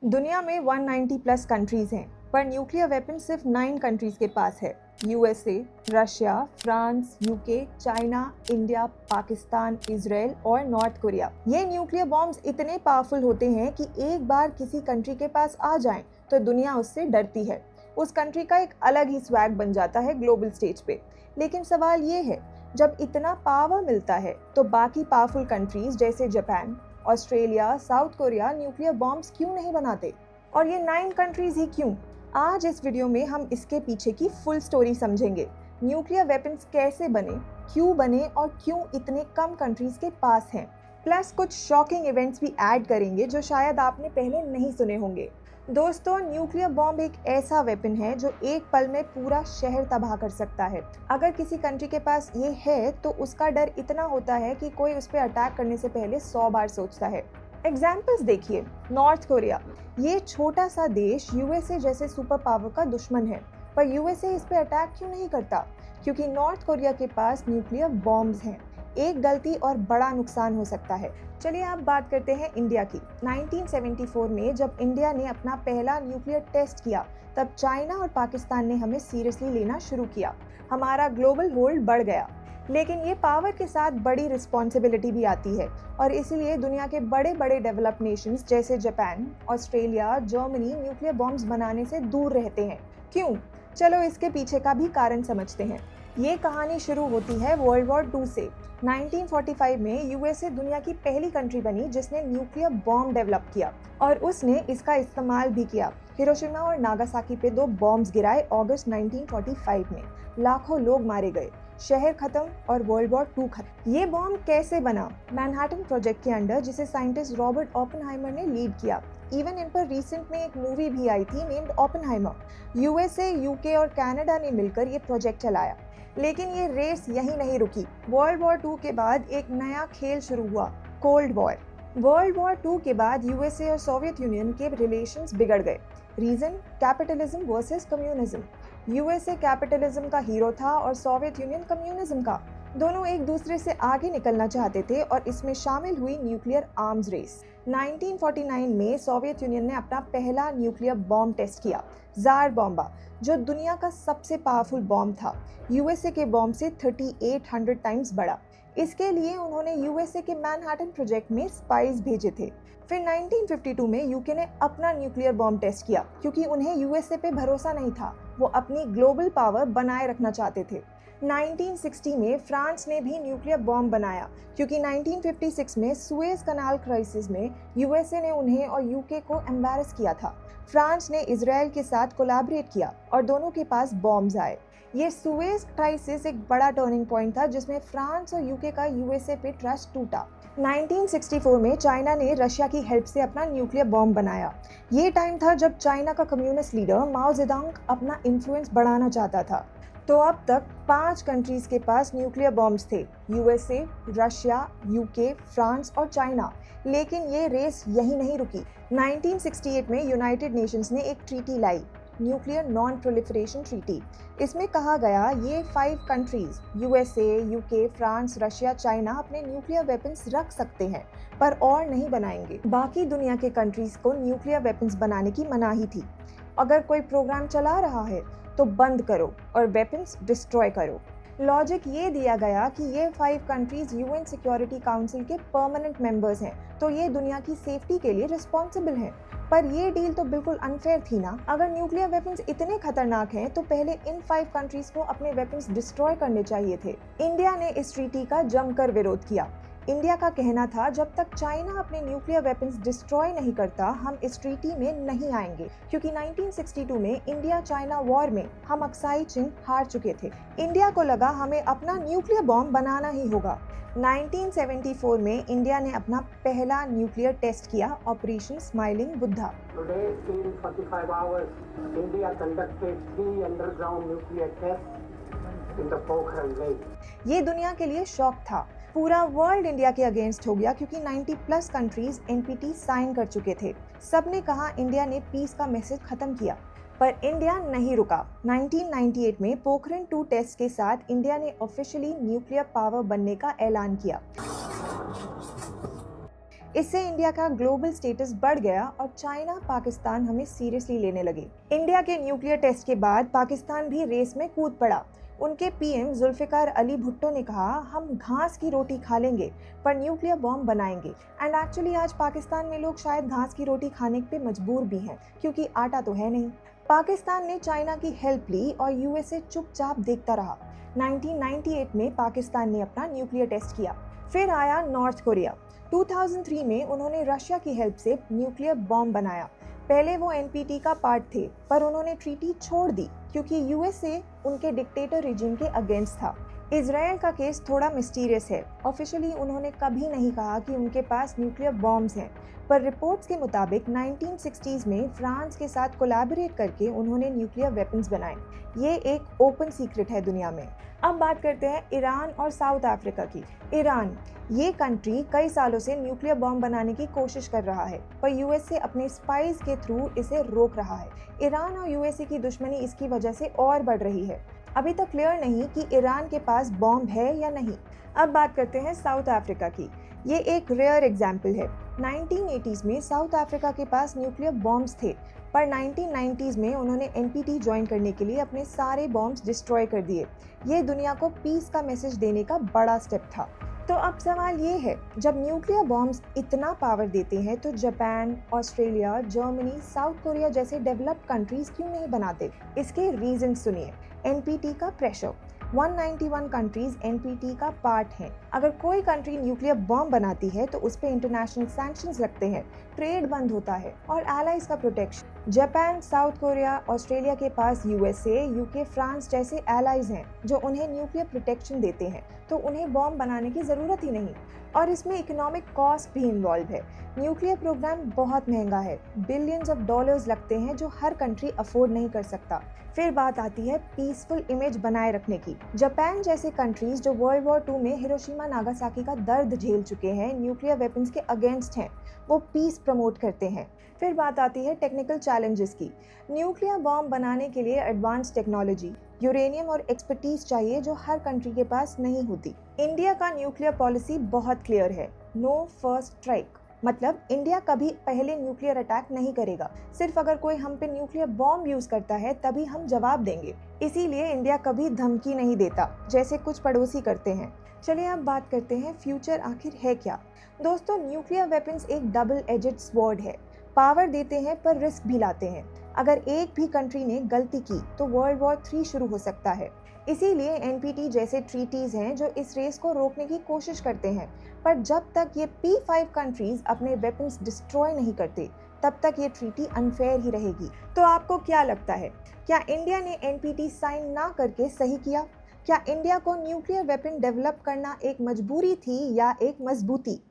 दुनिया में 190 plus countries हैं, पर न्यूक्लियर वेपन सिर्फ 9 कंट्रीज के पास है। USA, Russia, France, UK, China, India, Pakistan, Israel और नॉर्थ कोरिया। ये न्यूक्लियर बॉम्ब्स इतने पावरफुल होते हैं कि एक बार किसी कंट्री के पास आ जाएं, तो दुनिया उससे डरती है। उस कंट्री का एक अलग ही स्वैग बन जाता है ग्लोबल स्टेज पे। लेकिन सवाल ये है, जब इतना पावर मिलता है तो बाकी पावरफुल कंट्रीज जैसे Japan, Australia, south Korea nuclear bombs क्यों नहीं बनाते? और ये 9 कंट्रीज ही क्यों? आज इस वीडियो में हम इसके पीछे की फुल स्टोरी समझेंगे। न्यूक्लियर वेपन्स कैसे बने और क्यों इतने कम कंट्रीज के पास हैं। प्लस कुछ शॉकिंग इवेंट्स भी ऐड करेंगे जो शायद आपने पहले नहीं सुने होंगे। दोस्तों, न्यूक्लियर बॉम्ब एक ऐसा वेपन है जो एक पल में पूरा शहर तबाह कर सकता है। अगर किसी कंट्री के पास ये है तो उसका डर इतना होता है कि कोई उस पर अटैक करने से पहले 100 बार सोचता है। एग्जाम्पल्स देखिए। नॉर्थ कोरिया, ये छोटा सा देश यूएसए जैसे सुपर पावर का दुश्मन है, पर यूएसए इस पे अटैक क्यों नहीं करता? क्योंकि नॉर्थ कोरिया के पास न्यूक्लियर बॉम्ब्स हैं। एक गलती और बड़ा नुकसान हो सकता है। चलिए अब बात करते हैं इंडिया की। 1974 में जब इंडिया ने अपना पहला न्यूक्लियर टेस्ट किया, तब चाइना और पाकिस्तान ने हमें सीरियसली लेना शुरू किया। हमारा ग्लोबल होल्ड बढ़ गया। लेकिन ये पावर के साथ बड़ी रिस्पॉन्सिबिलिटी भी आती है, और इसीलिए दुनिया के बड़े बड़े डेवलप्ड नेशंस जैसे Japan, Australia, Germany nuclear bombs बनाने से दूर रहते हैं। क्यों? चलो इसके पीछे का भी कारण समझते हैं। ये कहानी शुरू होती है वर्ल्ड वॉर 2 से। 1945 में यूएसए दुनिया की पहली कंट्री बनी जिसने न्यूक्लियर बॉम्ब डेवलप किया, और उसने इसका इस्तेमाल भी किया। हिरोशिमा और नागासाकी पे 2 बॉम्ब्स गिराए अगस्त 1945 में। लाखों लोग मारे गए, शहर खत्म और वर्ल्ड वॉर 2 खत्म। ये बॉम्ब कैसे बना? मैनहट्टन प्रोजेक्ट के अंडर, जिसे साइंटिस्ट रॉबर्ट ओपेनहाइमर ने लीड किया। इवन इन पर रिसेंट में एक मूवी भी आई थी नेम्ड ओपेनहाइमर। यूएसए, यूके और कनाडा ने मिलकर ये प्रोजेक्ट चलाया। लेकिन ये रेस यहीं नहीं रुकी। वर्ल्ड वॉर 2 के बाद एक नया खेल शुरू हुआ, कोल्ड वॉर। वर्ल्ड वॉर 2 के बाद यूएसए और सोवियत यूनियन के रिलेशंस बिगड़ गए। Reason? Capitalism versus communism. USA capitalism का हीरो था और सोवियत यूनियन कम्युनिज्म का। दोनों एक दूसरे से आगे निकलना चाहते थे, और इसमें शामिल हुई न्यूक्लियर आर्म्स रेस। 1949 में सोवियत यूनियन ने अपना पहला न्यूक्लियर बॉम्ब टेस्ट किया, जार बॉम्बा, जो दुनिया का सबसे पावरफुल बॉम्ब था। यूएसए के बॉम्ब से 3800 टाइम्स बड़ा। इसके लिए उन्होंने यूएसए के मैनहट्टन प्रोजेक्ट में स्पाइस भेजे थे। फिर 1952 में यूके ने अपना न्यूक्लियर बॉम्ब टेस्ट किया, क्योंकि उन्हें यूएसए पे भरोसा नहीं था। वो अपनी ग्लोबल पावर बनाए रखना चाहते थे। 1960 में फ्रांस ने भी न्यूक्लियर बॉम्ब बनाया, क्योंकि 1956 में सुएज कनाल क्राइसिस में यूएसए ने उन्हें और यूके को एम्बैरस किया था। फ्रांस ने इजराइल के साथ कोलैबोरेट किया और दोनों के पास बॉम्ब्स आए। ये सुएज क्राइसिस एक बड़ा टर्निंग पॉइंट था, जिसमें फ्रांस और यूके का यूएसए पे ट्रस्ट टूटा। 1964 में चाइना ने रशिया की हेल्प से अपना न्यूक्लियर बॉम्ब बनाया। ये टाइम था जब चाइना का कम्युनिस्ट लीडर माओ जेडोंग अपना इन्फ्लुएंस बढ़ाना चाहता था। तो अब तक 5 कंट्रीज के पास न्यूक्लियर बॉम्ब्स थे, यूएसए, रशिया, यूके, फ्रांस और चाइना। लेकिन ये रेस यहीं नहीं रुकी। 1968 में यूनाइटेड नेशंस ने एक ट्रीटी लाई, न्यूक्लियर नॉन प्रोलिफरेशन ट्रीटी। इसमें कहा गया ये 5 countries USA, UK, France, Russia, China अपने न्यूक्लियर वेपन्स रख सकते हैं, पर और नहीं बनाएंगे। बाकी दुनिया के कंट्रीज को न्यूक्लियर वेपन्स बनाने की मनाही थी। अगर कोई प्रोग्राम चला रहा है तो बंद करो और वेपन्स डिस्ट्रॉय करो। लॉजिक ये दिया गया कि ये 5 कंट्रीज यूएन सिक्योरिटी काउंसिल के परमानेंट मेंबर्स हैं, तो ये दुनिया की सेफ्टी के लिए रिस्पॉन्सिबल हैं। पर ये डील तो बिल्कुल अनफेयर थी ना। अगर न्यूक्लियर वेपन्स इतने खतरनाक हैं, तो पहले इन 5 कंट्रीज को अपने वेपन्स डिस्ट्रॉय करने चाहिए थे। इंडिया ने इस ट्रीटी का जमकर विरोध किया। इंडिया का कहना था, जब तक चाइना अपने न्यूक्लियर वेपन्स डिस्ट्रॉय नहीं करता, हम इस ट्रीटी में नहीं आएंगे। क्योंकि 1962 में इंडिया चाइना वॉर में हम अक्साई चिन हार चुके थे। इंडिया को लगा हमें अपना न्यूक्लियर बॉम्ब बनाना ही होगा। 1974 में इंडिया ने अपना पहला न्यूक्लियर टेस्ट किया, operation smiling Buddha. Today, in 45 hours, India conducted 3 underground nuclear tests in the Pokhran Lake. ये दुनिया के लिए शॉक था। पूरा वर्ल्ड इंडिया के अगेंस्ट हो गया, क्योंकि 90 प्लस कंट्रीज एनपीटी साइन कर चुके थे। सबने कहा इंडिया ने पीस का मैसेज खत्म किया, पर इंडिया नहीं रुका। 1998 में पोखरण 2 टेस्ट के साथ इंडिया ने ऑफिशियली न्यूक्लियर पावर बनने का ऐलान किया। इससे इंडिया का ग्लोबल स्टेटस बढ़ गया और चाइना पाकिस्तान हमें सीरियसली लेने लगे। इंडिया के न्यूक्लियर टेस्ट के बाद पाकिस्तान भी रेस में कूद पड़ा। उनके पीएम जुल्फिकार अली भुट्टो ने कहा, हम घास की रोटी खा लेंगे पर न्यूक्लियर बॉम्ब बनाएंगे। एंड एक्चुअली आज पाकिस्तान में लोग शायद घास की रोटी खाने पे मजबूर भी हैं, क्योंकि आटा तो है नहीं। पाकिस्तान ने चाइना की हेल्प ली और यूएसए चुपचाप देखता रहा। 1998 में पाकिस्तान ने अपना न्यूक्लियर टेस्ट किया। फिर आया नॉर्थ कोरिया। 2003 में उन्होंने रशिया की हेल्प से न्यूक्लियर बॉम्ब बनाया। पहले वो एनपीटी का पार्ट थे, पर उन्होंने ट्रीटी छोड़ दी क्योंकि यूएसए उनके डिक्टेटर रिजिम के अगेंस्ट था। इजराइल का केस थोड़ा मिस्टीरियस है। ऑफिशियली उन्होंने कभी नहीं कहा कि उनके पास न्यूक्लियर बॉम्ब्स हैं, पर रिपोर्ट्स के मुताबिक 1960s में फ्रांस के साथ कोलैबोरेट करके उन्होंने न्यूक्लियर वेपन्स बनाए। ये एक ओपन सीक्रेट है दुनिया में। अब बात करते हैं ईरान और साउथ अफ्रीका की। ईरान, ये कंट्री कई सालों से न्यूक्लियर बॉम्ब बनाने की कोशिश कर रहा है, पर यूएसए अपने स्पाइस के थ्रू इसे रोक रहा है। ईरान और यूएसए की दुश्मनी इसकी वजह से और बढ़ रही है। अभी तक क्लियर नहीं कि ईरान के पास बॉम्ब है या नहीं। अब बात करते हैं साउथ अफ्रीका की। ये एक रेयर एग्जाम्पल है। 1980s में साउथ अफ्रीका के पास न्यूक्लियर बॉम्ब्स थे, पर 1990s में उन्होंने एनपीटी ज्वाइन करने के लिए अपने सारे बॉम्ब्स डिस्ट्रॉय कर दिए। ये दुनिया को पीस का मैसेज देने का बड़ा स्टेप था। तो अब सवाल ये है, जब न्यूक्लियर बॉम्ब्स इतना पावर देते हैं तो Japan, Australia, Germany, south Korea जैसे डेवलप्ड कंट्रीज क्यों नहीं बनाते? इसके रीजन सुनिए। एनपीटी का प्रेशर। 191 कंट्रीज एनपीटी का पार्ट हैं। अगर कोई कंट्री न्यूक्लियर बॉम्ब बनाती है तो उस पर इंटरनेशनल सैंक्शंस लगते हैं, ट्रेड बंद होता है और एलाइज का protection. Japan, south Korea, Australia के पास यूएसए, यूके, फ्रांस जैसे एलाइज हैं जो उन्हें न्यूक्लियर प्रोटेक्शन देते हैं, तो उन्हें बॉम्ब बनाने की ज़रूरत ही नहीं। और इसमें इकोनॉमिक कॉस्ट भी इन्वॉल्व है। न्यूक्लियर प्रोग्राम बहुत महंगा है, बिलियंस ऑफ डॉलर्स लगते हैं जो हर कंट्री अफोर्ड नहीं कर सकता। फिर बात आती है पीसफुल इमेज बनाए रखने की। जापान जैसे कंट्रीज जो वर्ल्ड वॉर 2 में हिरोशिमा नागासाकी का दर्द झेल चुके हैं, न्यूक्लियर वेपन्स के अगेंस्ट हैं, वो पीस प्रमोट करते हैं। फिर बात आती है टेक्निकल चैलेंजेस की। न्यूक्लियर बॉम्ब बनाने के लिए एडवांस टेक्नोलॉजी, यूरेनियम और एक्सपर्टीज चाहिए जो हर कंट्री के पास नहीं होती। इंडिया का न्यूक्लियर पॉलिसी बहुत क्लियर है, नो फर्स्ट स्ट्राइक। मतलब इंडिया कभी पहले न्यूक्लियर अटैक नहीं करेगा, सिर्फ अगर कोई हम पे न्यूक्लियर बॉम्ब यूज करता है तभी हम जवाब देंगे। इसीलिए इंडिया कभी धमकी नहीं देता जैसे कुछ पड़ोसी करते हैं। चलिए अब बात करते हैं फ्यूचर आखिर है क्या। दोस्तों, न्यूक्लियर वेपन्स एक डबल एजेड स्वॉर्ड है। पावर देते हैं पर रिस्क भी लाते हैं। अगर एक भी कंट्री ने गलती की तो वर्ल्ड वॉर 3 शुरू हो सकता है। इसीलिए एनपीटी जैसे ट्रीटीज हैं जो इस रेस को रोकने की कोशिश करते हैं, पर जब तक ये P5 कंट्रीज अपने वेपन्स डिस्ट्रॉय नहीं करते तब तक ये ट्रीटी अनफेयर ही रहेगी। तो आपको क्या लगता है, क्या इंडिया ने एनपीटी साइन ना करके सही किया? क्या इंडिया को न्यूक्लियर वेपन डेवलप करना एक मजबूरी थी या एक मजबूती?